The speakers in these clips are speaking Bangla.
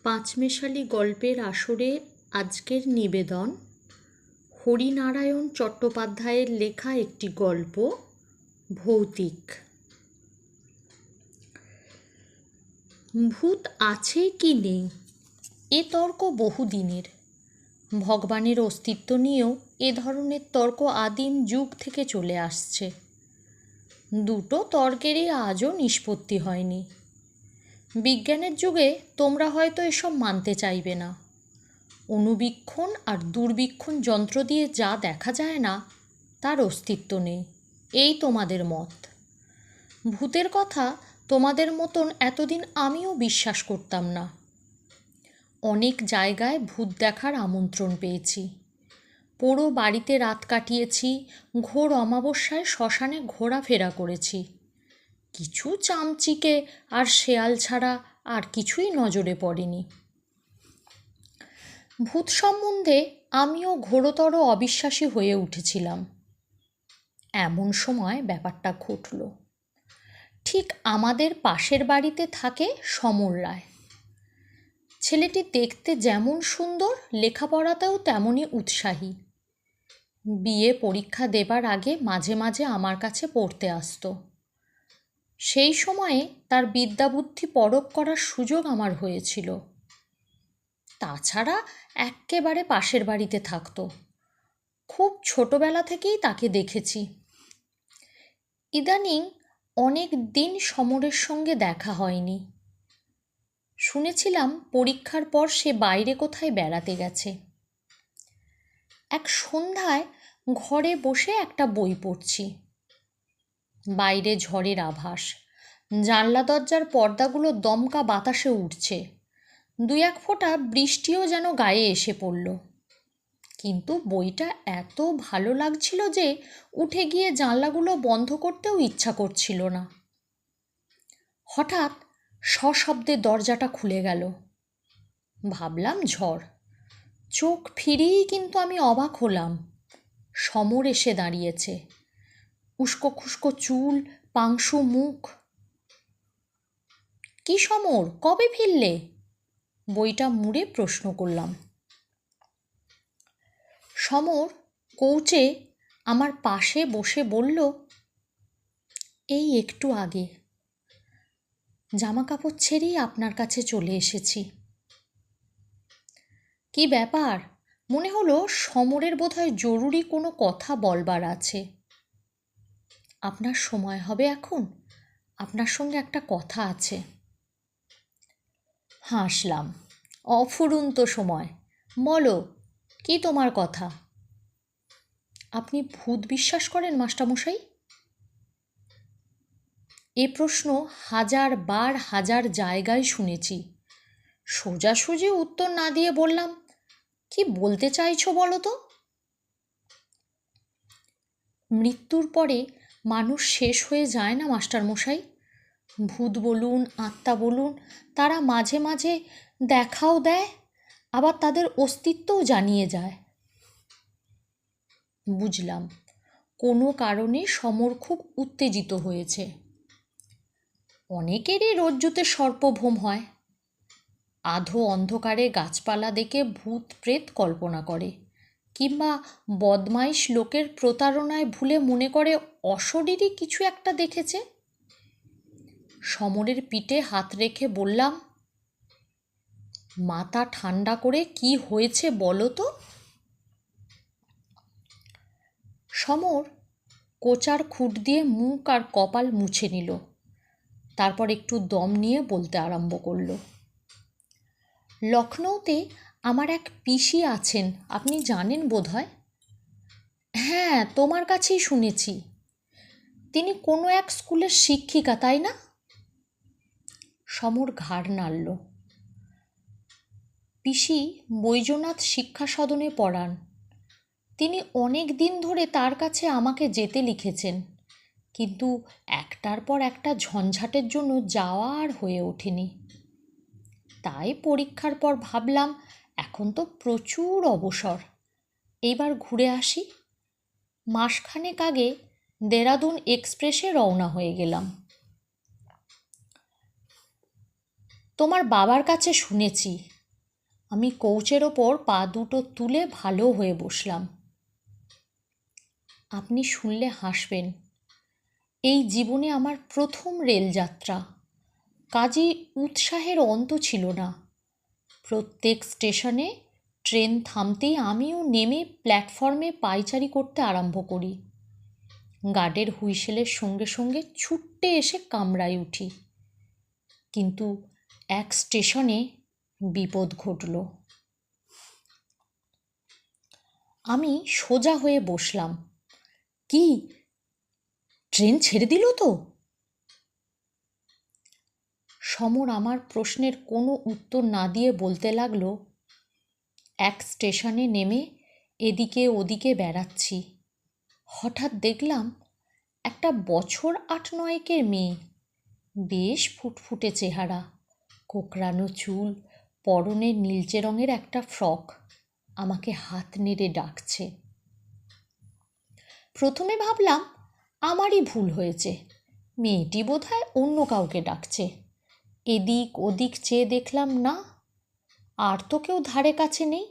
পাঁচমেশালি গল্পের আসরে আজকের নিবেদন হরিনারায়ণ চট্টোপাধ্যায়ের লেখা একটি গল্প ভৌতিক। ভূত আছে কি নেই এ তর্ক বহুদিনের। ভগবানের অস্তিত্ব নিয়েও এ ধরনের তর্ক আদিম যুগ থেকে চলে আসছে। দুটো তর্কেরই আজও নিষ্পত্তি হয়নি। বিজ্ঞানের যুগে তোমরা হয়তো এসব মানতে চাইবে না। অণুবীক্ষণ আর দূরবীক্ষণ যন্ত্র দিয়ে যা দেখা যায় না তার অস্তিত্ব নেই, এই তোমাদের মত। ভূতের কথা তোমাদের মতন এতদিন আমিও বিশ্বাস করতাম না। অনেক জায়গায় ভূত দেখার আমন্ত্রণ পেয়েছি। পোড়ো বাড়িতে রাত কাটিয়েছি, ঘোর অমাবস্যায় শ্মশানে ঘোরাফেরা করেছি। কিছু চামচিকে আর শেয়াল ছাড়া আর কিছুই নজরে পড়েনি। ভূত সম্বন্ধে আমিও ঘোরতর অবিশ্বাসী হয়ে উঠেছিলাম। এমন সময় ব্যাপারটা ঘটল। ঠিক আমাদের পাশের বাড়িতে থাকে সমর রায়। ছেলেটি দেখতে যেমন সুন্দর, লেখাপড়াতেও তেমনই উৎসাহী। বিএ পরীক্ষা দেবার আগে মাঝে মাঝে আমার কাছে পড়তে আসতো। সেই সময়ে তার বিদ্যাবুদ্ধি পরখ করার সুযোগ আমার হয়েছিল। তাছাড়া এক্কেবারে পাশের বাড়িতে থাকতো। খুব ছোটবেলা থেকেই তাকে দেখেছি। ইদানিং অনেক দিন সমরের সঙ্গে দেখা হয়নি। শুনেছিলাম পরীক্ষার পর সে বাইরে কোথায় বেড়াতে গেছে। এক সন্ধ্যায় ঘরে বসে একটা বই পড়ছি। বাইরে ঝড়ের আভাস, জানলা দরজার পর্দাগুলো দমকা বাতাসে উঠছে। দুই এক ফোঁটা বৃষ্টিও যেন গায়ে এসে পড়ল। কিন্তু বইটা এত ভালো লাগছিল যে উঠে গিয়ে জানলাগুলো বন্ধ করতেও ইচ্ছা করছিল না। হঠাৎ সশব্দে দরজাটা খুলে গেল। ভাবলাম ঝড়। চোখ ফিরিয়েই কিন্তু আমি অবাক হলাম। সমর এসে দাঁড়িয়েছে। উস্কো খুস্কো চুল, পাংশু মুখ। কি সমর, কবে ফিরলে? বইটা মুড়ে প্রশ্ন করলাম। সমর কৌচে আমার পাশে বসে বলল, এই একটু আগে। জামা কাপড় ছেড়েই আপনার কাছে চলে এসেছি। কি ব্যাপার? মনে হলো সমরের বোধহয় জরুরি কোনো কথা বলবার আছে। আপনার সময় হবে এখন? আপনার সঙ্গে একটা কথা আছে। হাসলাম। অফুরন্ত সময়, বলো, কি তোমার কথা? আপনি ভূত বিশ্বাস করেন মাস্টারমশাই? এ প্রশ্ন হাজার জায়গায় শুনেছি। সোজাসুজি উত্তর না দিয়ে বললাম, কি বলতে চাইছো বলো তো? মৃত্যুর পরে মানুষ শেষ হয়ে যায় না মাস্টারমশাই। ভূত বলুন, আত্মা বলুন, তারা মাঝে মাঝে দেখাও দেয়, আবার তাদের অস্তিত্বও জানিয়ে যায়। বুঝলাম, কোনো কারণে সমর খুব উত্তেজিত হয়েছে। অনেকেরই রজ্জুতে সর্পভ্রম হয়। আধো অন্ধকারে গাছপালা দেখে ভূত প্রেত কল্পনা করে, কিংবা বদমাইশ লোকের প্রতারণায় ভুলে মনে করে অশরীরী কিছু একটা দেখেছে। সমরের পিঠে হাত রেখে বললাম, মাথা ঠান্ডা করে কি হয়েছে বলো তো? সমর কোচার খুঁট দিয়ে মুখ আর কপাল মুছে নিল। তারপর একটু দম নিয়ে বলতে আরম্ভ করল। লখনৌতে আমার এক পিসি আছেন, আপনি জানেন বোধহয়। হ্যাঁ, তোমার কাছেই শুনেছি। তিনি কোনো এক স্কুলের শিক্ষিকা, তাই না? সমর ঘাড় নাড়ল। পিসি বৈজনাথ শিক্ষা সদনে পড়ান। তিনি অনেক দিন ধরে তার কাছে আমাকে যেতে লিখেছেন, কিন্তু একটার পর একটা ঝঞ্ঝাটের জন্য যাওয়া আর হয়ে ওঠেনি। তাই পরীক্ষার পর ভাবলাম, এখন তো প্রচুর অবসর, এইবার ঘুরে আসি। মাসখানেক আগে দেরাদুন এক্সপ্রেসে রওনা হয়ে গেলাম। তোমার বাবার কাছে শুনেছি আমি কোচের ওপর পা দুটো তুলে ভালো হয়ে বসলাম। আপনি শুনলে হাসবেন, এই জীবনে আমার প্রথম রেলযাত্রা, কাজেই উৎসাহের অন্ত ছিল না। প্রত্যেক স্টেশনে ট্রেন থামতেই আমিও নেমে প্ল্যাটফর্মে পায়চারি করতে আরম্ভ করি। গার্ডের হুইসেলের সঙ্গে সঙ্গে ছুট্টে এসে কামরায় উঠি। কিন্তু এক স্টেশনে বিপদ ঘটল। আমি সোজা হয়ে বসলাম। কি, ট্রেন ছেড়ে দিল তো? সমর আমার প্রশ্নের কোনো উত্তর না দিয়ে বলতে লাগলো, এক স্টেশনে নেমে এদিকে ওদিকে বেড়াচ্ছি। হঠাৎ দেখলাম একটা বছর ৮-৯-এর মেয়ে, বেশ ফুটফুটে চেহারা, কোঁকড়ানো চুল, পরনে নীলচে রঙের একটা ফ্রক, আমাকে হাত নেড়ে ডাকছে। প্রথমে ভাবলাম আমারই ভুল হয়েছে, মেয়েটি বোধহয় অন্য কাউকে ডাকছে। এদিক ওদিক চেয়ে দেখলাম না, আর তো কেউ ধারে কাছে নেই।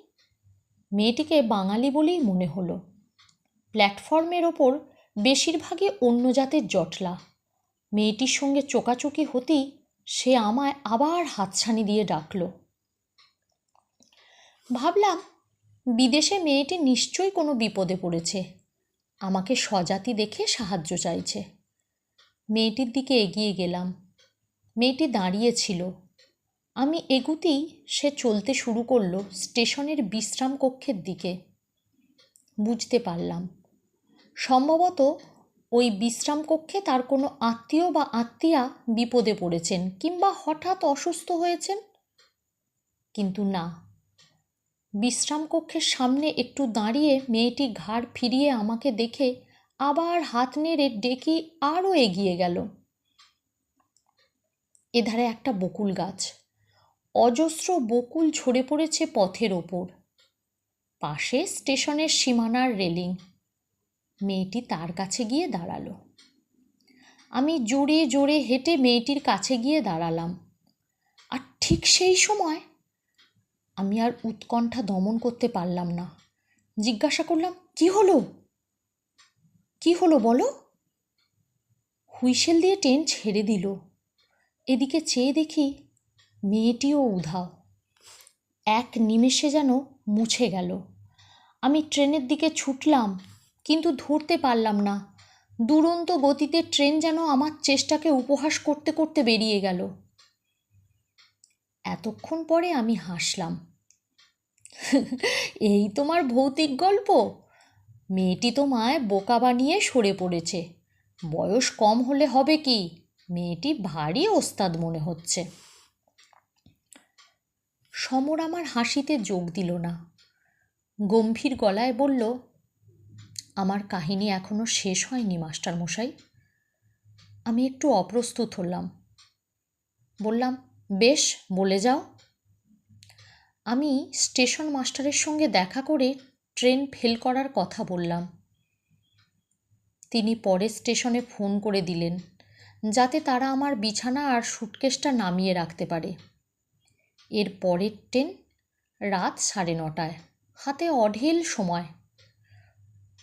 মেয়েটিকে বাঙালি বলেই মনে হলো। প্ল্যাটফর্মের ওপর বেশিরভাগই অন্য জাতের জটলা। মেয়েটির সঙ্গে চোকাচোকি হতেই সে আমায় আবার হাতছানি দিয়ে ডাকল। ভাবলাম বিদেশে মেয়েটি নিশ্চয়ই কোনো বিপদে পড়েছে, আমাকে স্বজাতি দেখে সাহায্য চাইছে। মেয়েটির দিকে এগিয়ে গেলাম। মেয়েটি দাঁড়িয়েছিল। আমি এগুতেই সে চলতে শুরু করলো স্টেশনের বিশ্রাম কক্ষের দিকে। বুঝতে পারলাম সম্ভবত ওই বিশ্রাম কক্ষে তার কোনো আত্মীয় বা আত্মীয়া বিপদে পড়েছেন কিংবা হঠাৎ অসুস্থ হয়েছেন। কিন্তু না, বিশ্রাম কক্ষের সামনে একটু দাঁড়িয়ে মেয়েটি ঘাড় ফিরিয়ে আমাকে দেখে আবার হাত নেড়ে ডেকে আরও এগিয়ে গেল। এধারে একটা বকুল গাছ, অজস্র বকুল ঝরে পড়েছে পথের ওপর। পাশে স্টেশনের সীমানার রেলিং। মেয়েটি তার কাছে গিয়ে দাঁড়ালো। আমি জোরে জোরে হেঁটে মেয়েটির কাছে গিয়ে দাঁড়ালাম। আর ঠিক সেই সময় আমি আর উৎকণ্ঠা দমন করতে পারলাম না। জিজ্ঞাসা করলাম, কি হলো? কি হলো বলো? হুইসেল দিয়ে ট্রেন ছেড়ে দিল। এদিকে চেয়ে দেখি মেয়েটিও উধাও, এক নিমেষে যেন মুছে গেল। আমি ট্রেনের দিকে ছুটলাম, কিন্তু ধরতে পারলাম না। দুরন্ত গতিতে ট্রেন যেন আমার চেষ্টাকে উপহাস করতে করতে বেরিয়ে গেল। এতক্ষণ পরে আমি হাসলাম। এই তোমার ভৌতিক গল্প? মেয়েটি তোমায় বোকা বানিয়ে সরে পড়েছে। বয়স কম হলে হবে কি, মেয়েটি ভারী ওস্তাদ মনে হচ্ছে। সমর আমার হাসিতে যোগ দিল না। গম্ভীর গলায় বলল, আমার কাহিনী এখনো শেষ হয়নি মাস্টার মশাই। আমি একটু অপ্রস্তুত হলাম। বললাম, বেশ, বলে যাও। আমি স্টেশন মাস্টারের সঙ্গে দেখা করে ট্রেন ফেল করার কথা বললাম। তিনি পরের স্টেশনে ফোন করে দিলেন যাতে তারা আমার বিছানা আর সুটকেসটা নামিয়ে রাখতে পারে। এর পরের ট্রেন রাত 9:30, হাতে অঢেল সময়।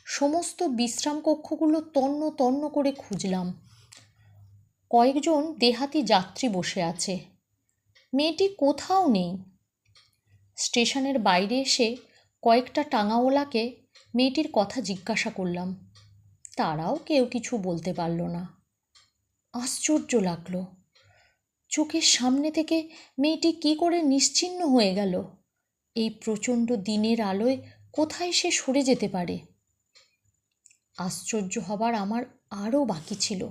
সমস্ত বিশ্রাম কক্ষগুলো তন্ন তন্ন করে খুঁজলাম। কয়েকজন দেহাতি যাত্রী বসে আছে, মেয়েটি কোথাও নেই। স্টেশনের বাইরে এসে কয়েকটা টাঙাওয়ালাকে মেয়েটির কথা জিজ্ঞাসা করলাম, তারাও কেউ কিছু বলতে পারল না। আশ্চর্য লাগলো, চোখের সামনে থেকে মেয়েটি কি করে নিশ্চিহ্ন হয়ে গেল? এই প্রচণ্ড দিনের আলোয় কোথায় সে সরে যেতে পারে? আশ্চর্য হবার আমার আরও বাকি ছিল।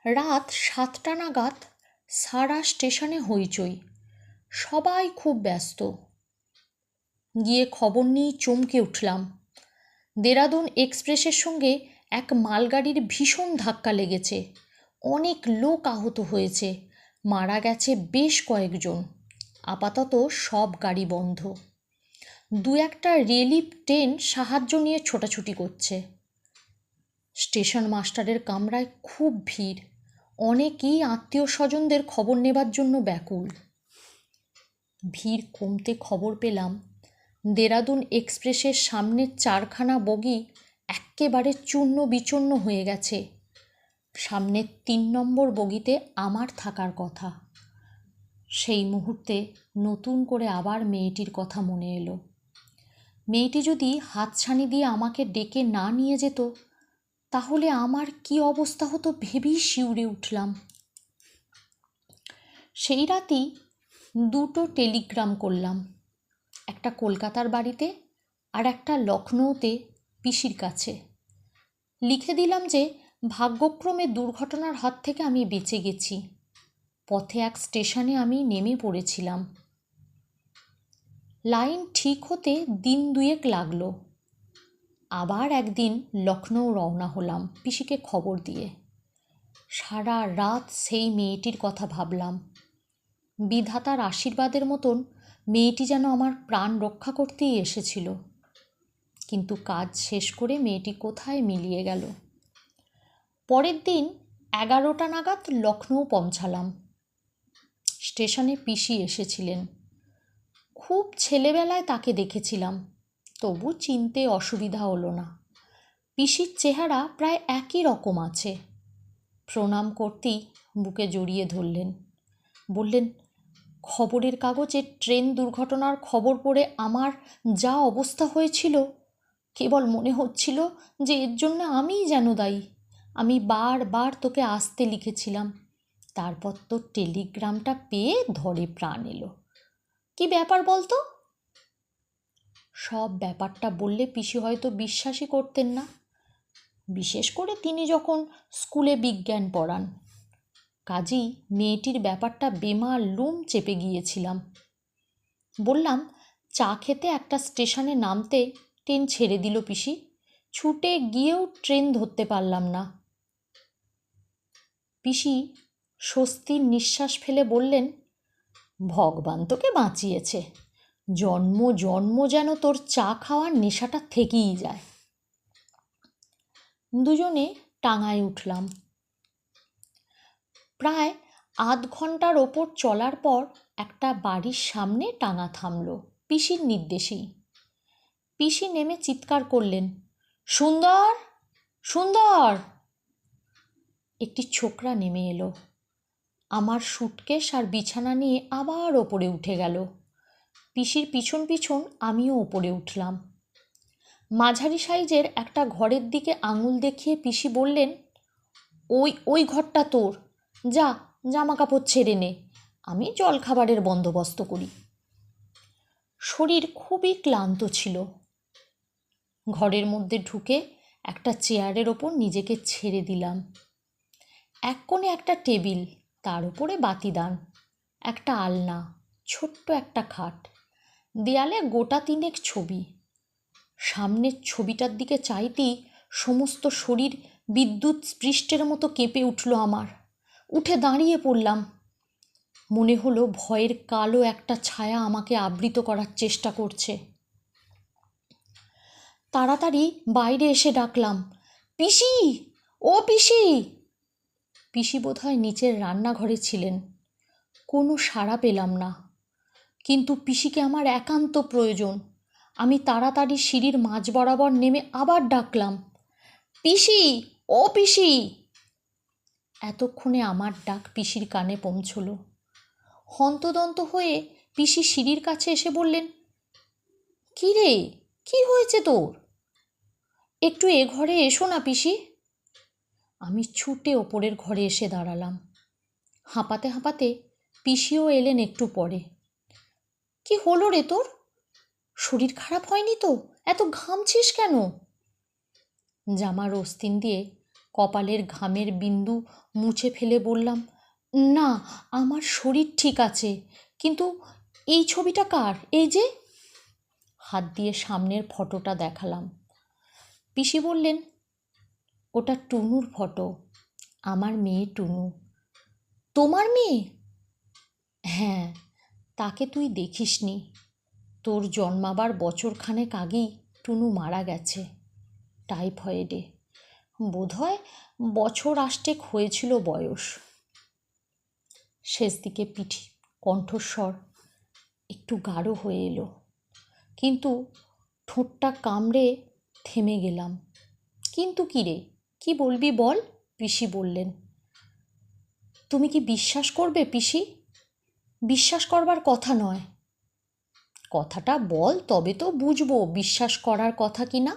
রাত 7টা নাগাদ সারা স্টেশনে হইচই, সবাই খুব ব্যস্ত। গিয়ে খবর নিয়ে চমকে উঠলাম। দেরাদুন এক্সপ্রেসের সঙ্গে এক মালগাড়ির ভীষণ ধাক্কা লেগেছে। অনেক লোক আহত হয়েছে, মারা গেছে বেশ কয়েকজন। আপাতত সব গাড়ি বন্ধ। 2-1টা রিলিফ ট্রেন সাহায্য নিয়ে ছোটাছুটি করছে। স্টেশন মাস্টারের কামরায় খুব ভিড়। অনেকেই আত্মীয় স্বজনদের খবর নেবার জন্য ব্যাকুল। ভিড় কমতে খবর পেলাম দেরাদুন এক্সপ্রেসের সামনের 4খানা বগি এক্কেবারে চূর্ণ বিচূর্ণ হয়ে গেছে। সামনের 3 নম্বর বগিতে আমার থাকার কথা। সেই মুহূর্তে নতুন করে আবার মেয়েটির কথা মনে এলো। মেয়েটি যদি হাতছানি দিয়ে আমাকে ডেকে না নিয়ে যেত তাহলে আমার কি অবস্থা হতো ভেবেই শিউরে উঠলাম। সেই রাতেই 2টো টেলিগ্রাম করলাম, একটা কলকাতার বাড়িতে আর একটা লখনৌতে পিসির কাছে। লিখে দিলাম যে ভাগ্যক্রমে দুর্ঘটনার হাত থেকে আমি বেঁচে গেছি। পথে এক স্টেশনে আমি নেমে পড়েছিলাম। লাইন ঠিক হতে দিন 2 লাগলো। আবার একদিন লখনৌ রওনা হলাম পিসিকে খবর দিয়ে। সারা রাত সেই মেয়েটির কথা ভাবলাম। বিধাতার আশীর্বাদের মতন মেয়েটি যেন আমার প্রাণ রক্ষা করতেই এসেছিল। কিন্তু কাজ শেষ করে মেয়েটি কোথায় মিলিয়ে গেল। পরের দিন 11টা নাগাদ লখনৌ পৌঁছালাম। স্টেশনে পিসি এসেছিলেন। খুব ছেলেবেলায় তাকে দেখেছিলাম, তবু চিনতে অসুবিধা হলো না। পিসির চেহারা প্রায় একই রকম আছে। প্রণাম করতেই বুকে জড়িয়ে ধরলেন। বললেন, খবরের কাগজে ট্রেন দুর্ঘটনার খবর পড়ে আমার যা অবস্থা হয়েছিল, কেবল মনে হচ্ছিল যে এর জন্য আমিই যেন দায়ী। আমি বারবার তোকে আসতে লিখেছিলাম, তারপর তো টেলিগ্রামটা পেয়ে ধরে প্রাণ এলো। কি ব্যাপার বলতো? সব ব্যাপারটা বললে পিসি হয়তো বিশ্বাসই করতেন না, বিশেষ করে তিনি যখন স্কুলে বিজ্ঞান পড়ান। কাজেই মেয়েটির ব্যাপারটা বেমালুম চেপে গিয়েছিলাম। বললাম, চা খেতে একটা স্টেশনে নামতে ট্রেন ছেড়ে দিল পিসি। ছুটে গিয়েও ট্রেন ধরতে পারলাম না। পিসি স্বস্তির নিঃশ্বাস ফেলে বললেন, ভগবান তোকে বাঁচিয়েছে। জন্ম জন্ম যেন তোর চা খাওয়ার নেশাটা থেকেই যায়। দুজনে টাঙায় উঠলাম। প্রায় আধ ঘন্টার ওপর চলার পর একটা বাড়ির সামনে টাঙা থামল পিসির নির্দেশেই। পিসি নেমে চিৎকার করলেন, সুন্দর, সুন্দর। একটি ছোকরা নেমে এলো। আমার সুটকেস আর বিছানা নিয়ে আবার ওপরে উঠে গেল। পিসির পিছন পিছন আমিও ওপরে উঠলাম। মাঝারি সাইজের একটা ঘরের দিকে আঙুল দেখিয়ে পিসি বললেন, ওই ঘরটা তোর, যা জামা কাপড় ছেড়ে নে, আমি জলখাবারের বন্দোবস্ত করি। শরীর খুবই ক্লান্ত ছিল। ঘরের মধ্যে ঢুকে একটা চেয়ারের ওপর নিজেকে ছেড়ে দিলাম। এক কোণে একটা টেবিল, তার উপরে বাতিদান, একটা আলনা, ছোট্ট একটা খাট, দেয়ালে গোটা 3 ছবি। সামনের ছবিটার দিকে চাইতেই সমস্ত শরীর বিদ্যুৎ স্পৃষ্টের মতো কেঁপে উঠল আমার। উঠে দাঁড়িয়ে পড়লাম। মনে হলো ভয়ের কালো একটা ছায়া আমাকে আবৃত করার চেষ্টা করছে। তাড়াতাড়ি বাইরে এসে ডাকলাম, পিসি, ও পিসি। পিসি বোধহয় নিচের রান্নাঘরে ছিলেন। কোনো সাড়া পেলাম না। কিন্তু পিসিকে আমার একান্ত প্রয়োজন। আমি তাড়াতাড়ি সিঁড়ির মাঝ বরাবর নেমে আবার ডাকলাম, পিসি, ও পিসি। এতক্ষণে আমার ডাক পিসির কানে পৌঁছল। হন্তদন্ত হয়ে পিসি সিঁড়ির কাছে এসে বললেন, কি রে, কি হয়েছে তোর? একটু এ ঘরে এসো না পিসি। আমি ছুটে ওপরের ঘরে এসে দাঁড়ালাম। হাঁপাতে হাঁপাতে পিসিও এলেন একটু পরে। কি হলো রে তোর? শরীর খারাপ হয়নি তো? এত ঘামছিস কেন? জামার অস্তিন দিয়ে কপালের ঘামের বিন্দু মুছে ফেলে বললাম, না, আমার শরীর ঠিক আছে, কিন্তু এই ছবিটা কার? এই যে। হাত দিয়ে সামনের ফটোটা দেখালাম। পিসি বললেন, ওটা টুনুর ফটো, আমার মেয়ে টুনু। তোমার মেয়ে? হ্যাঁ, তাকে তুই দেখিসনি। তোর জন্মাবার বছরখানেক আগেই টুনু মারা গেছে টাইফয়েডে। বোধহয় বছর 8 হয়েছিল বয়স। শেষ দিকে কণ্ঠস্বর, একটু গাঢ় হয়ে এলো, কিন্তু ঠোঁটটা কামড়ে থেমে গেলাম। কিন্তু কী রে, কী বলবি বল? পিসি বললেন। তুমি কি বিশ্বাস করবে পিসি? বিশ্বাস করবার কথা নয়। কথাটা বল, তবে তো বুঝবো বিশ্বাস করার কথা কি না।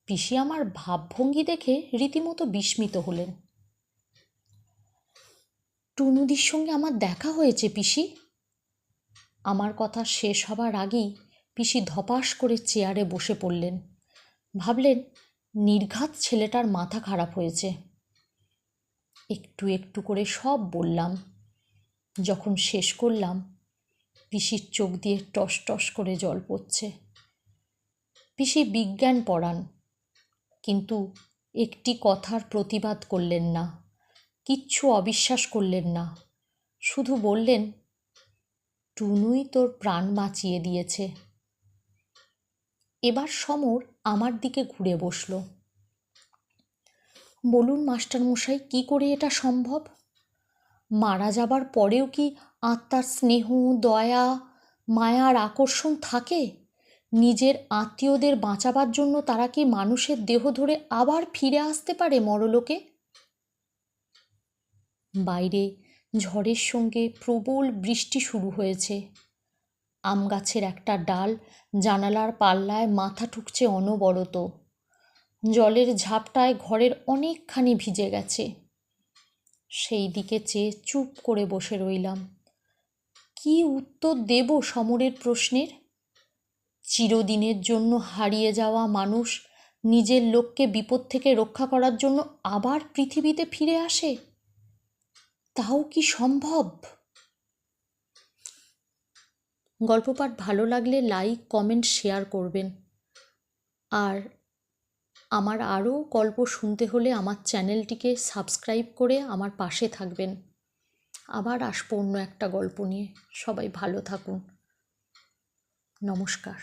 পিসি আমার ভাবভঙ্গি দেখে রীতিমতো বিস্মিত হলেন। টুনুদির সঙ্গে আমার দেখা হয়েছে পিসি। আমার কথা শেষ হবার আগেই পিসি ধপাস করে চেয়ারে বসে পড়লেন। ভাবলেন নির্ঘাত ছেলেটার মাথা খারাপ হয়েছে। একটু একটু করে সব বললাম। যখন শেষ করলাম, পিসির চোখ দিয়ে টস টস করে জল পড়ছে। পিসি বিজ্ঞান পড়ান, কিন্তু একটি কথার প্রতিবাদ করলেন না, কিচ্ছু অবিশ্বাস করলেন না। শুধু বললেন, টুনুই তোর প্রাণ বাঁচিয়ে দিয়েছে। এবার সমর আমার দিকে ঘুরে বসল। বলুন মাস্টারমশাই, কী করে এটা সম্ভব? মারা যাবার পরেও কি আত্মার স্নেহ, দয়া, মায়ার আকর্ষণ থাকে? নিজের আত্মীয়দের বাঁচাবার জন্য তারা কি মানুষের দেহ ধরে আবার ফিরে আসতে পারে মরলোকে? বাইরে ঝড়ের সঙ্গে প্রবল বৃষ্টি শুরু হয়েছে। আম গাছের একটা ডাল জানালার পাল্লায় মাথা ঠুকছে অনবরত। জলের ঝাপটায় ঘরের অনেকখানি ভিজে গেছে। সেই দিকে চেয়ে চুপ করে বসে রইলাম। কি উত্তর দেব সমরের প্রশ্নের? চিরদিনের জন্য হারিয়ে যাওয়া মানুষ নিজের লোককে বিপদ থেকে রক্ষা করার জন্য আবার পৃথিবীতে ফিরে আসে? তাও কি সম্ভব? গল্প পাঠ ভালো লাগলে লাইক, কমেন্ট, শেয়ার করবেন। আর আমার আরও গল্প শুনতে হলে আমার চ্যানেলটিকে সাবস্ক্রাইব করে আমার পাশে থাকবেন। আবার আসবো অন্য একটা গল্প নিয়ে। সবাই ভালো থাকুন। নমস্কার।